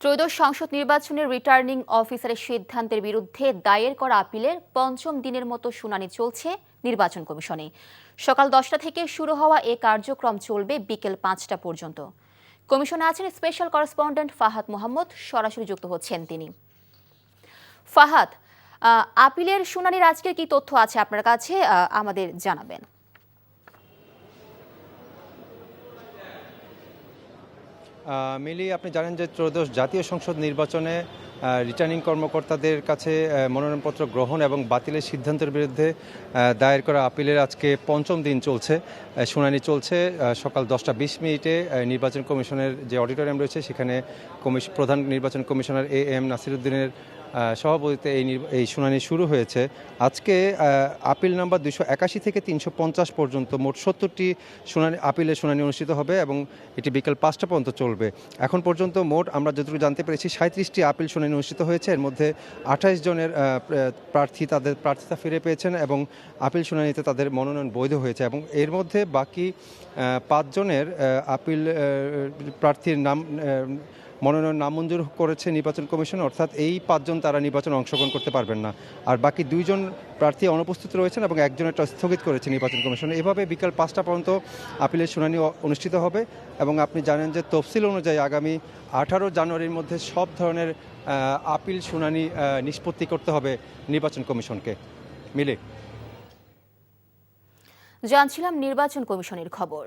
ত্রয়োদশ সংসদ নির্বাচনের রিটার্নিং অফিসারের সিদ্ধান্তের বিরুদ্ধে দায়ের করা আপিলের পঞ্চম দিনের মতো শুনানি চলছে নির্বাচন কমিশনে। সকাল 10টা থেকে শুরু হওয়া এ কার্যক্রম চলবে বিকেল 5টা পর্যন্ত। কমিশনে আছেন স্পেশাল করেসপন্ডেন্ট ফাহাদ মোহাম্মদ, সরাসরি যুক্ত হচ্ছেন তিনি। ফাহাদ, আপিলের শুনানির আজকের কি তথ্য আছে আপনার কাছে, আমাদের জানাবেন। মিলি, আপনি জানেন যে ত্রয়োদশ জাতীয় সংসদ নির্বাচনে রিটার্নিং কর্মকর্তাদের কাছে মনোনয়নপত্র গ্রহণ এবং বাতিলের সিদ্ধান্তের বিরুদ্ধে দায়ের করা আপিলের আজকে পঞ্চম দিন চলছে। শুনানি চলছে সকাল 10টা 20 মিনিটে নির্বাচন কমিশনের যে অডিটোরিয়াম রয়েছে সেখানে প্রধান নির্বাচন কমিশনার AM নাসিরুদ্দিনের সভাপতিত্বে এই শুনানি শুরু হয়েছে। আজকে আপিল নাম্বার 281 থেকে 350 পর্যন্ত মোট 70টি আপিলের শুনানি অনুষ্ঠিত হবে এবং এটি বিকেল 5টা পর্যন্ত চলবে। এখন পর্যন্ত মোট আমরা যতটুকু জানতে পেরেছি 37টি আপিল শুনানি অনুষ্ঠিত হয়েছে। এর মধ্যে 28 জনের প্রার্থী তাদের প্রার্থিতা ফিরে পেয়েছেন এবং আপিল শুনানিতে তাদের মনোনয়ন বৈধ হয়েছে এবং এর মধ্যে বাকি 5 জনের আপিল প্রার্থীর মনোনয়ন নামঞ্জুর করেছে নির্বাচন কমিশন, অর্থাৎ এই 5 জন তারা নির্বাচনে অংশগ্রহণ করতে পারবেন না। আর বাকি 2 জন প্রার্থী অনুপস্থিত রয়েছেন এবং একজনেরটা স্থগিত করেছে নির্বাচন কমিশন। এভাবে বিকাল 5টা পর্যন্ত আপিলের শুনানি অনুষ্ঠিত হবে এবং আপনি জানেন যে তফসিল অনুযায়ী আগামী 18 জানুয়ারির মধ্যে সব ধরনের আপিল শুনানি নিষ্পত্তি করতে হবে নির্বাচন কমিশনকে। মিলে জানছিলাম নির্বাচন কমিশনের খবর।